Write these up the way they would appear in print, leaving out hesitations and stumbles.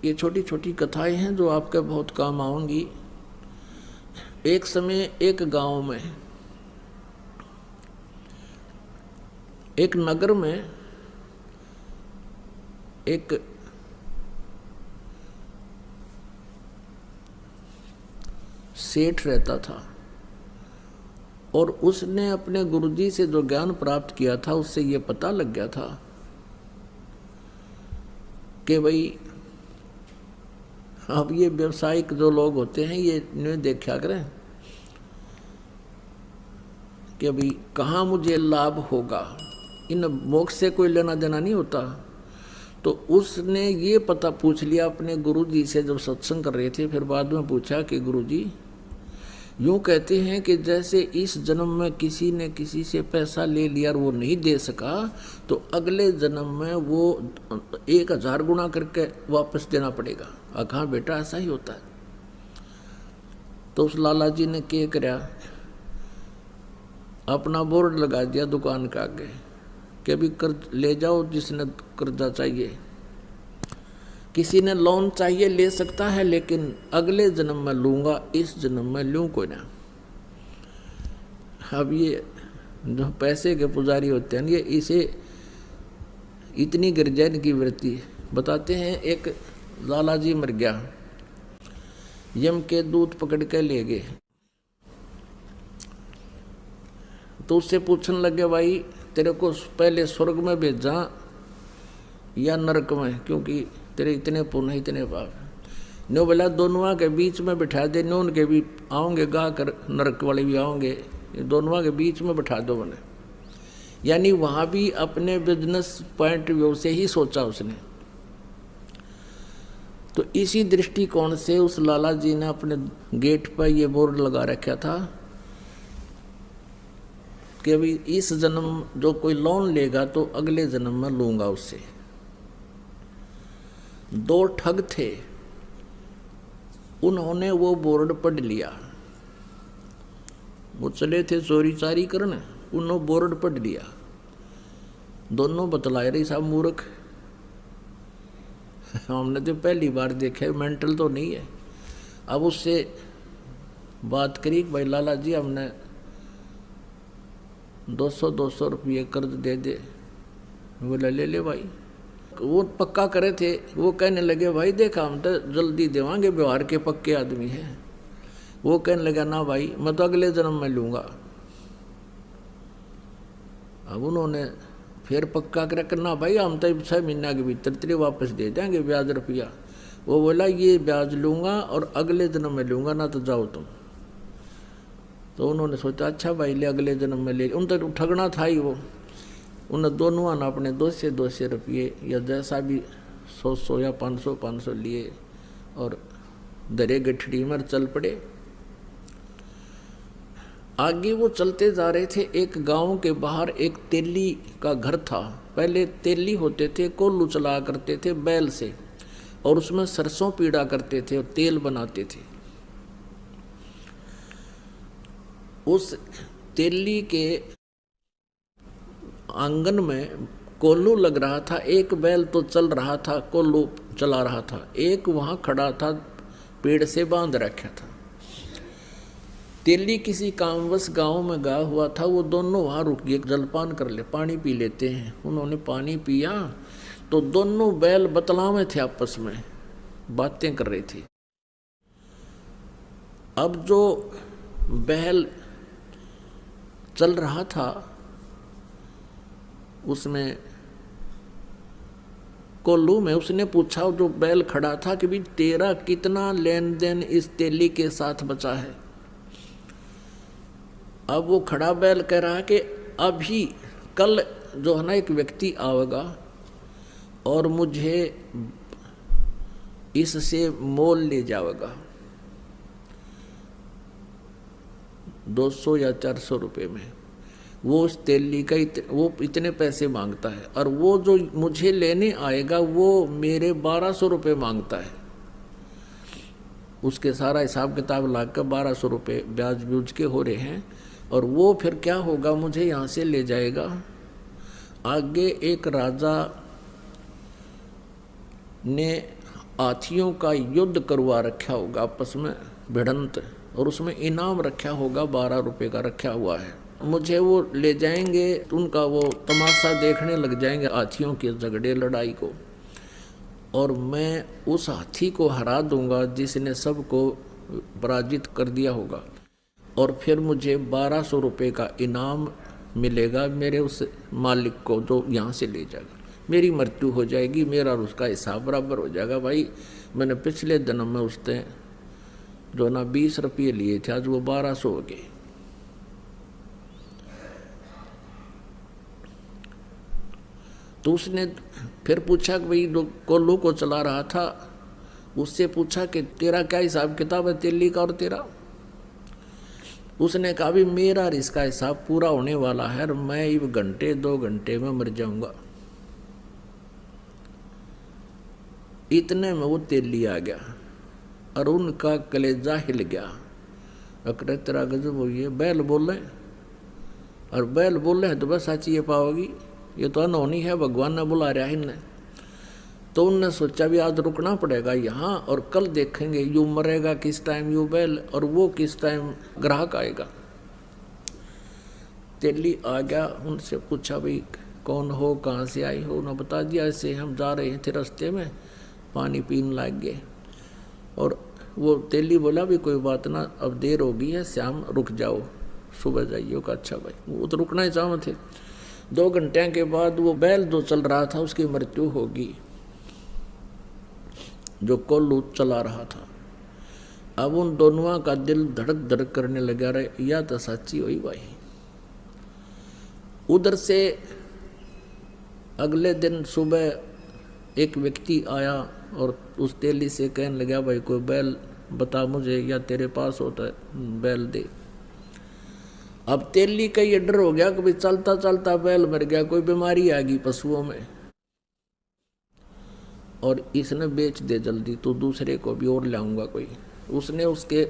ये छोटी छोटी कथाएं हैं जो आपके बहुत काम आऊंगी। एक समय एक गांव में, एक नगर में एक सेठ रहता था और उसने अपने गुरुजी से जो ज्ञान प्राप्त किया था उससे ये पता लग गया था कि भाई अब ये व्यवसायिक जो लोग होते हैं ये इन्हें देखा करें कि भाई कहाँ मुझे लाभ होगा, इन मोक्ष से कोई लेना देना नहीं होता। तो उसने ये पता पूछ लिया अपने गुरुजी से जब सत्संग कर रहे थे। फिर बाद में पूछा कि गुरुजी, यूँ कहते हैं कि जैसे इस जन्म में किसी ने किसी से पैसा ले लिया और वो नहीं दे सका तो अगले जन्म में वो 1000 गुना करके वापस देना पड़ेगा। कहाँ बेटा ऐसा ही होता है। तो उस लाला जी ने क्या कराया, अपना बोर्ड लगा दिया दुकान के आगे कि अभी कर्ज ले जाओ, जिसने कर्जा चाहिए, किसी ने लोन चाहिए ले सकता है, लेकिन अगले जन्म में लूँगा, इस जन्म में लूँ कोई ना। अब ये जो पैसे के पुजारी होते हैं ये इसे इतनी गिरजैन की वृत्ति बताते हैं। एक लाला जी मर गया, यम के दूत पकड़ के ले गए। तो उससे पूछने लगे, भाई तेरे को पहले स्वर्ग में भेजा या नरक में, क्योंकि तेरे इतने पुण्य इतने पाप। नो बोला दोनों के बीच में बिठा दे, नून के भी आओगे गा कर, नरक वाले भी आओगे, दोनों के बीच में बिठा दो मैंने। यानी वहाँ भी अपने बिजनेस पॉइंट व्यू से ही सोचा उसने। तो इसी दृष्टिकोण से उस लाला जी ने अपने गेट पर ये बोर्ड लगा रखा था कि अभी इस जन्म जो कोई लोन लेगा तो अगले जन्म में लूँगा उससे। 2 ठग थे, उन्होंने वो बोर्ड पढ़ लिया। वो चले थे चोरी चारी करने, उन्होंने बोर्ड पढ़ लिया। दोनों बतलाए रही साहब मूर्ख, हमने तो पहली बार देखा, मेंटल तो नहीं है। अब उससे बात करी, भाई लाला जी हमने 200 रुपये कर्ज दे दे। बोला ले ले भाई। वो पक्का करे थे, वो कहने लगे भाई देखा हम तो जल्दी देवांगे, व्यवहार के पक्के आदमी हैं। वो कहने लगा ना भाई मैं तो अगले जन्म में लूँगा। अब उन्होंने फिर पक्का करना, भाई हम तो 6 महीने के भीतर तेरे वापस दे देंगे ब्याज रुपया। वो बोला ये ब्याज लूँगा और अगले जन्म में लूँगा, ना तो जाओ तुम। तो उन्होंने सोचा अच्छा भाई ले अगले जन्म में ले। उन तो ठगना था ही वो। उन दोनों ने अपने 200 रुपये या जैसा भी 100 या 500 लिए और दरे गठड़ी में चल पड़े। आगे वो चलते जा रहे थे। एक गांव के बाहर एक तेली का घर था। पहले तेली होते थे, कोल्लू चला करते थे बैल से, और उसमें सरसों पीड़ा करते थे और तेल बनाते थे। उस तेली के आंगन में कोल्लू लग रहा था। एक बैल तो चल रहा था, कोल्लू चला रहा था। एक वहाँ खड़ा था, पेड़ से बांध रखा था। तेली किसी कामवश गांव में गया हुआ था। वो दोनों वहाँ रुक गए, जलपान कर ले, पानी पी लेते हैं। उन्होंने पानी पिया तो दोनों बैल बतलावे थे, आपस में बातें कर रहे थे। अब जो बैल चल रहा था उसमें कोल्लू में उसने पूछा जो बैल खड़ा था कि भी तेरा कितना लेन देन इस तेली के साथ बचा है। अब वो खड़ा बैल कह रहा है कि अभी कल जो है ना एक व्यक्ति आएगा और मुझे इससे मोल ले जाएगा 200 या 400 रुपये में। वो उस तेली का वो इतने पैसे मांगता है, और वो जो मुझे लेने आएगा वो मेरे 1200 रुपये मांगता है। उसके सारा हिसाब किताब लाकर 1200 रुपये ब्याज ब्यूज के हो रहे हैं। और वो फिर क्या होगा, मुझे यहाँ से ले जाएगा। आगे एक राजा ने हाथियों का युद्ध करवा रखा होगा आपस में भिड़ंत, और उसमें इनाम रखा होगा 12 रुपये का रखा हुआ है। मुझे वो ले जाएंगे, उनका वो तमाशा देखने लग जाएंगे हाथियों के झगड़े लड़ाई को, और मैं उस हाथी को हरा दूंगा जिसने सबको पराजित कर दिया होगा, और फिर मुझे 1200 रुपये का इनाम मिलेगा मेरे उस मालिक को जो यहाँ से ले जाएगा। मेरी मृत्यु हो जाएगी, मेरा और उसका हिसाब बराबर हो जाएगा। भाई मैंने पिछले जन्म में उसने जो ना 20 रुपये लिए थे, आज वो 1200 हो गए। तो उसने फिर पूछा कि भाई जो कोल्लू को चला रहा था उससे पूछा कि तेरा क्या हिसाब किताब है तेली का और तेरा? उसने कहा भी मेरा और इसका हिसाब पूरा होने वाला है और मैं एक घंटे 2 घंटे में मर जाऊंगा। इतने में वो तेली आ गया और उनका कलेजा हिल गया। अकरे तेरा गजब हो, ये बैल बोले, और बैल बोले है तो बस साची ये पाओगी, ये तो अनहोनी है, भगवान ने बुला रहा है इन्हें। तो उनने सोचा भी आज रुकना पड़ेगा यहाँ, और कल देखेंगे यू मरेगा किस टाइम यू बैल, और वो किस टाइम ग्राहक आएगा। तेली आ गया, उनसे पूछा भाई कौन हो, कहाँ से आई हो? उन्होंने बता दिया ऐसे हम जा रहे थे, रास्ते में पानी पीने लग गए। और वो तेली बोला भी कोई बात ना, अब देर हो गई है, शाम रुक जाओ, सुबह जाइए। का अच्छा भाई, वो तो रुकना ही चाह थे। 2 घंटे के बाद वो बैल जो चल रहा था उसकी मृत्यु होगी, जो कोल्लू चला रहा था। अब उन दोनों का दिल धड़क धड़क करने लगा रहे, या तो सच्ची हुई भाई। उधर से अगले दिन सुबह एक व्यक्ति आया और उस तेली से कहने लगा भाई कोई बैल बता मुझे, या तेरे पास होता है बैल दे। अब तेली का ये डर हो गया कि भाई चलता चलता बैल मर गया, कोई बीमारी आ गई पशुओं में, और इसने बेच दे जल्दी तो दूसरे को भी और लाऊंगा कोई। उसने उसके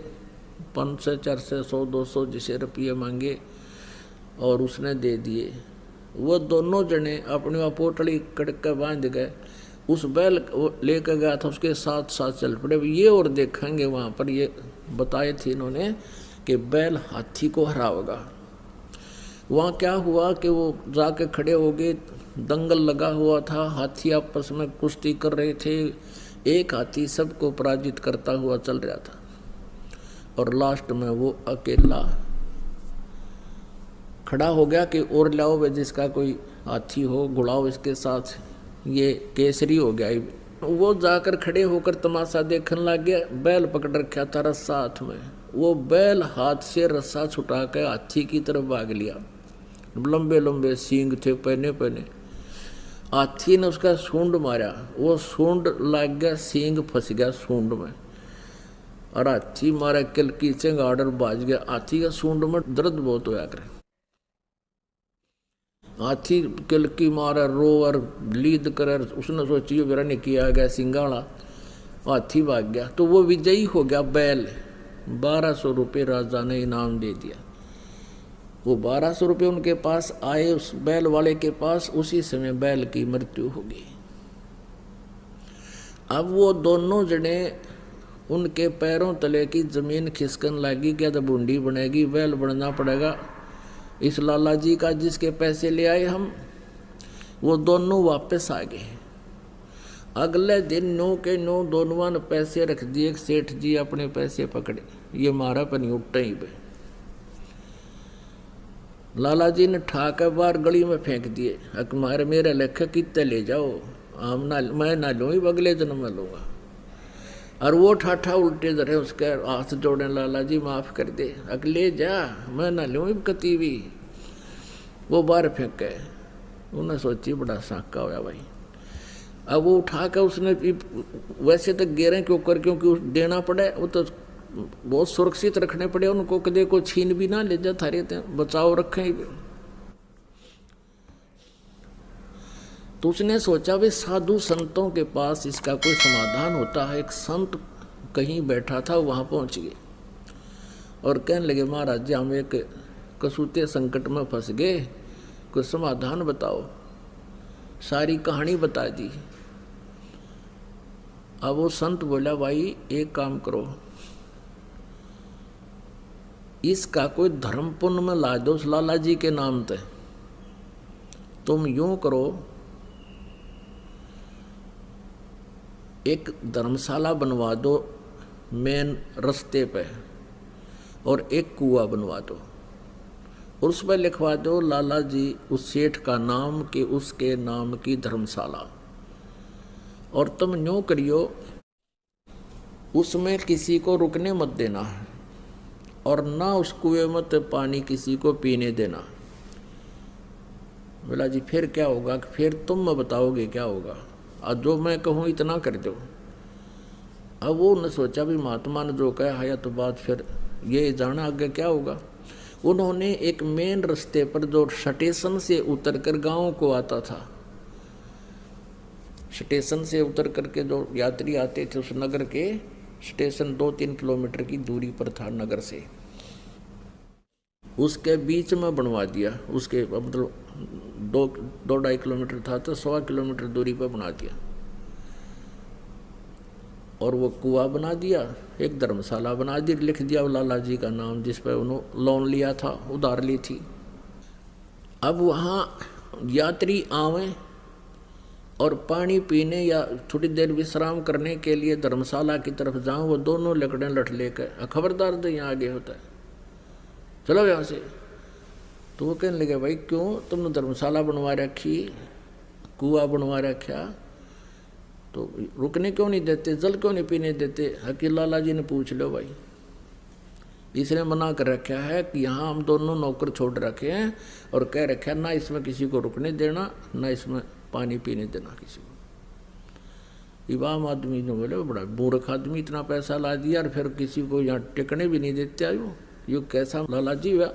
500 400 100 200 जिसे रुपये मांगे और उसने दे दिए। वो दोनों जने अपनी वहाँ पोटली कटक के बांध गए, उस बैल लेकर गया था उसके साथ साथ चल पड़े। ये और देखेंगे वहाँ पर ये बताए थे इन्होंने कि बैल हाथी को हराएगा। वहाँ क्या हुआ कि वो जाके खड़े हो गए, दंगल लगा हुआ था, हाथी आपस में कुश्ती कर रहे थे, एक हाथी सबको पराजित करता हुआ चल रहा था, और लास्ट में वो अकेला खड़ा हो गया कि और लाओ वे जिसका कोई हाथी हो, घुड़ाओ इसके साथ, ये केसरी हो गया। वो जाकर खड़े होकर तमाशा देखने लग गया। बैल पकड़ रखा था रस्सा हाथ में, वो बैल हाथ से रस्सा छुटा के हाथी की तरफ भाग लिया। लंबे लंबे सींग थे पहने पहने। हाथी ने उसका सूंड मारा, वो सूंड लग गया, सींग फंस गया सूंड में, और हाथी मारा किल की चंगाड़ बाज गया। हाथी का सूंड में दर्द बहुत होया करे। हाथी किलकी मारा, रो और लीद कर, उसने सोची मेरा ने किया गया सिंगाड़ा, हाथी भाग गया। तो वो विजयी हो गया बैल। 1200 रुपये राजा ने इनाम दे दिया। वो 1200 रुपये उनके पास आए, उस बैल वाले के पास, उसी समय बैल की मृत्यु हो गई। अब वो दोनों जने उनके पैरों तले की जमीन खिसकन लगी, क्या तो बूंदी बनेगी, बैल बनना पड़ेगा इस लाला जी का जिसके पैसे ले आए हम। वो दोनों वापस आ गए। अगले दिन 9 के 9 दोनों ने पैसे रख दिए। सेठ जी अपने पैसे पकड़े, ये मारा पर नहीं उठा ही पे। लाला जी ने ठाकर बाहर गली में फेंक दिए। मारे मेरे लेखे कितने ले जाओ, हम ना मैं ना लूँ, अगले जन्म में लूँगा। और वो ठाठा उल्टे धरे, उसके हाथ जोड़े, लाला जी माफ़ कर दे, अगले जा, मैं ना लूँ कती भी। वो बाहर फेंक गए। उन्हें सोची बड़ा साका होया भाई। अब वो उठा कर उसने, वैसे तो गिरे क्यों कर, क्योंकि देना पड़े, वो तो बहुत सुरक्षित रखने पड़े उनको, कदे को छीन भी ना ले जा, थारे बचाव रखें। तो उसने सोचा भी साधु संतों के पास इसका कोई समाधान होता है। एक संत कहीं बैठा था, वहाँ पहुँच गए और कहने लगे महाराज जी हम एक कसूते संकट में फंस गए, कोई समाधान बताओ। सारी कहानी बता दी। अब वो संत बोला, भाई एक काम करो, इसका कोई धर्म पुण्य में ला दो उस लाला जी के नाम पे। तुम यूं करो, एक धर्मशाला बनवा दो मेन रास्ते पे, और एक कुआं बनवा दो, और उस पर लिखवा दो लाला जी उस सेठ का नाम कि उसके नाम की धर्मशाला। और तुम यूं करियो, उसमें किसी को रुकने मत देना है, और ना उस कुएं में पानी किसी को पीने देना। बोला जी फिर क्या होगा? फिर तुम मैं बताओगे क्या होगा, और जो मैं कहूँ इतना कर दो। अब वो ने सोचा भी महात्मा ने जो कहा है तो बात फिर ये जाना आगे क्या होगा। उन्होंने एक मेन रास्ते पर जो स्टेशन से उतरकर गांव को आता था, स्टेशन से उतर करके जो यात्री आते थे उस नगर के, स्टेशन 2-3 किलोमीटर की दूरी पर था नगर से, उसके बीच में बनवा दिया। उसके मतलब 2-2.5 किलोमीटर था तो 1.25 किलोमीटर दूरी पर बना दिया, और वो कुआं बना दिया, एक धर्मशाला बना दी, लिख दिया लाला जी का नाम जिस पर उन्होंने लोन लिया था, उधार ली थी। अब वहाँ यात्री आवे और पानी पीने या थोड़ी देर विश्राम करने के लिए धर्मशाला की तरफ जाऊँ, वो दोनों लकड़े लठ लेकर, खबरदार दो यहाँ आगे होता है, चलो यहाँ से। तो वो कहने लगे, भाई क्यों तुमने धर्मशाला बनवा रखी, कुआं बनवा रखा, तो रुकने क्यों नहीं देते, जल क्यों नहीं पीने देते? हकील लाला जी ने पूछ लो भाई, इसने मना कर रखा है कि यहाँ हम दोनों नौकर छोड़ रखे हैं, और कह रखा है ना इसमें किसी को रुकने देना, ना इसमें पानी पीने देना किसी को। इमाम आदमी ने बोले, बड़ा मूर्ख आदमी, इतना पैसा ला दिया और फिर किसी को यहाँ टिकने भी नहीं देते। आयु यो कैसा लाला जी हुआ,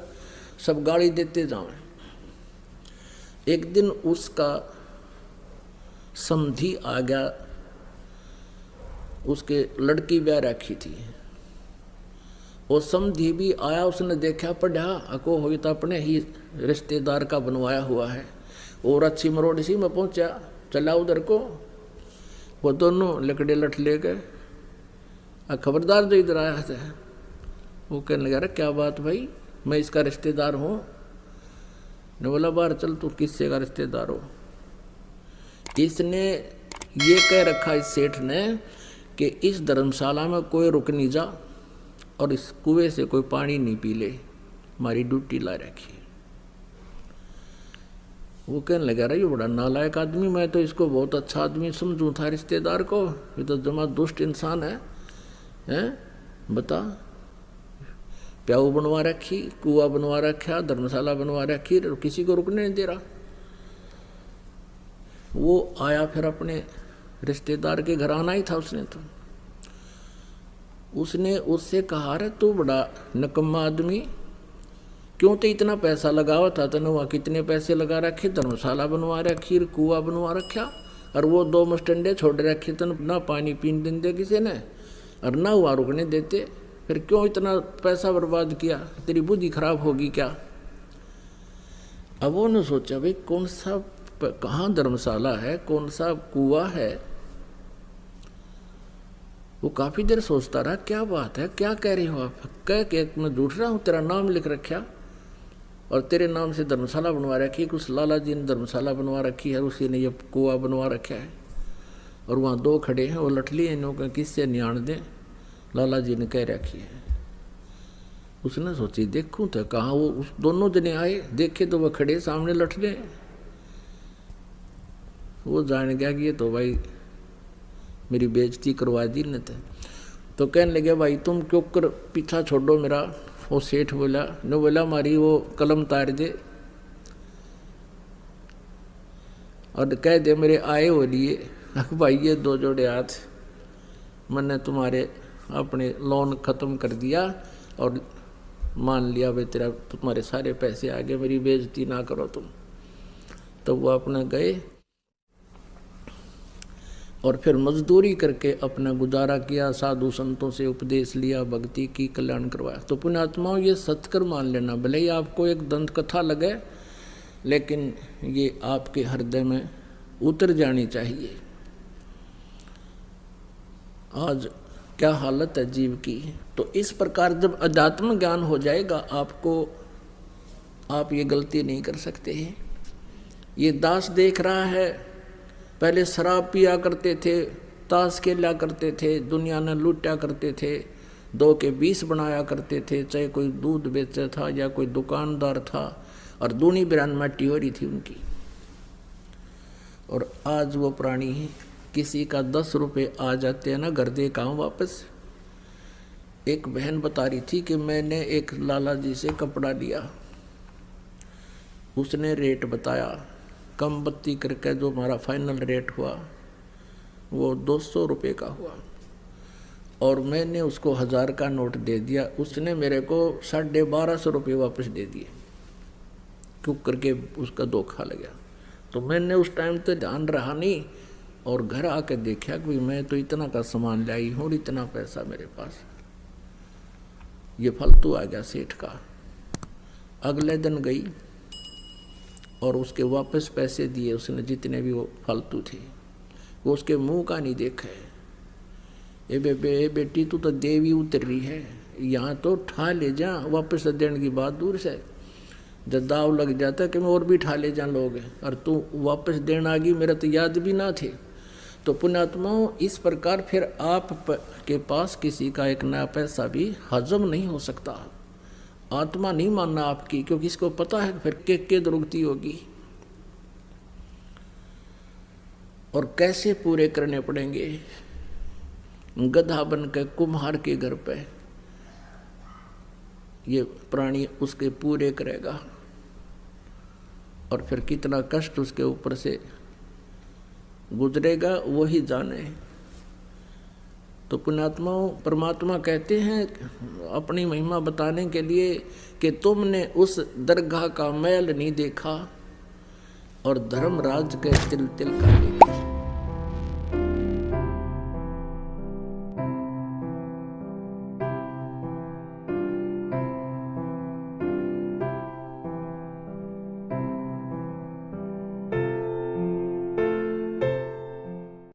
सब गाली देते जाओ। एक दिन उसका समधी आ गया, उसके लड़की ब्याह रखी थी, वो समधी भी आया, उसने देखा पढ़ा अको हो तो अपने ही रिश्तेदार का बनवाया हुआ है, और अच्छी मरोड़ सी में पहुंचा, चला उधर को। वो दोनों लकड़े लठ ले गए, खबरदार जो इधर आया था। वो कहने लगा, अरे क्या बात भाई, मैं इसका रिश्तेदार हूँ। ने बोला, बाहर चल, तू किससे का रिश्तेदार हो? इसने ये कह रखा इस सेठ ने कि इस धर्मशाला में कोई रुक नहीं जा, और इस कुएं से कोई पानी नहीं पी ले, हमारी ड्यूटी ला रखी है। वो कहने लगा, अरे ये बड़ा नालायक आदमी, मैं तो इसको बहुत अच्छा आदमी समझूं था रिश्तेदार को, ये तो जमा दुष्ट इंसान है, हैं? बता, प्याऊ बनवा रखी, कुआं बनवा रखा, धर्मशाला बनवा रखी, और किसी को रुकने नहीं दे रहा। वो आया फिर अपने रिश्तेदार के घर आना ही था उसने, तो उसने उससे कहा, रे तू बड़ा नकम्मा आदमी, क्यों तो इतना पैसा लगावा था, तने वहाँ कितने पैसे लगा रखे, धर्मशाला बनवा रखी, कुआं बनवा रखा, और वो 2 मस्टंडे छोड़ रखे, तन ना पानी पीने देते किसी ने, और ना वहाँ रुकने देते, फिर क्यों इतना पैसा बर्बाद किया, तेरी बुद्धि खराब होगी क्या? अब वो ने सोचा, भाई कौन सा, कहाँ धर्मशाला है, कौन सा कुआं है। वो काफ़ी देर सोचता रहा, क्या बात है, क्या कह रही हो आप? कह के मैं झूठ रहा हूँ, तेरा नाम लिख रखा और तेरे नाम से धर्मशाला बनवा रखी, कुछ लाला जी ने धर्मशाला बनवा रखी है, उसी ने ये कुआं बनवा रखा है, और वहाँ 2 खड़े हैं, वो लठ लिए इन्हों किससे नियाण दें, लाला जी ने कह रखी है। उसने सोची, देखूँ तो कहाँ, वो उस दोनों जने आए, देखे तो वह खड़े सामने लठ ले। वो जान गया कि ये तो भाई मेरी बेइज्जती करवा दी न। तो कहने लगे, भाई तुम क्यों कर पीछा छोड़ो मेरा। वो सेठ बोला, ने बोला, हमारी वो कलम तार दे और कह दे मेरे आए हो लिए। भाई ये 2 जोड़े हाथ, मैंने तुम्हारे अपने लोन ख़त्म कर दिया और मान लिया भाई तेरा, तुम्हारे सारे पैसे आ गए, मेरी बेइज्जती ना करो तुम। तो वो अपना गए और फिर मजदूरी करके अपना गुजारा किया, साधु संतों से उपदेश लिया, भक्ति की, कल्याण करवाया। तो पुण्यात्माओं, ये सत्कर मान लेना, भले ही आपको एक दंत कथा लगे, लेकिन ये आपके हृदय में उतर जानी चाहिए। आज क्या हालत है जीव की। तो इस प्रकार जब अध्यात्म ज्ञान हो जाएगा आपको, आप ये गलती नहीं कर सकते हैं। ये दास देख रहा है, पहले शराब पिया करते थे, ताश खेला करते थे, दुनिया ने लूटा करते थे, 2 के 20 बनाया करते थे, चाहे कोई दूध बेचा था या कोई दुकानदार था, और दूनी बिरान माटी हो रही थी उनकी। और आज वो प्राणी है, किसी का 10 रुपये आ जाते हैं ना, घर दे काम वापस। एक बहन बता रही थी कि मैंने एक लाला जी से कपड़ा लिया, उसने रेट बताया, कम बत्ती करके जो हमारा फाइनल रेट हुआ वो 200 रुपये का हुआ, और मैंने उसको 1000 का नोट दे दिया, उसने मेरे को 1250 रुपये वापस दे दिए, क्यों करके उसका धोखा लगा। तो मैंने उस टाइम तो ध्यान रहा नहीं, और घर आके देखा कि मैं तो इतना का सामान लाई हूँ, इतना पैसा मेरे पास, ये फालतू आ गया सेठ का। अगले दिन गई और उसके वापस पैसे दिए उसने, जितने भी वो फालतू थे, वो उसके मुंह का नहीं देखा है। ए बेटी तू तो देवी उतर रही है, यहाँ तो ठा ले जा, वापस देने की बात दूर से, जब दाव लग जाता कि मैं और भी ठा ले जा लोग, और तू वापस देना आ गई, मेरा तो याद भी ना थे। तो पुण्यात्माओं, इस प्रकार फिर आप के पास किसी का एक नया पैसा भी हजम नहीं हो सकता। आत्मा नहीं मानना आपकी, क्योंकि इसको पता है फिर के दुर्गति होगी और कैसे पूरे करने पड़ेंगे। गधा बन के कुम्हार के घर पे ये प्राणी उसके पूरे करेगा, और फिर कितना कष्ट उसके ऊपर से गुजरेगा वही जाने। तो पुण्यात्माओं, परमात्मा कहते हैं अपनी महिमा बताने के लिए कि तुमने उस दरगाह का मैल नहीं देखा और धर्मराज के तिल तिल का देखा।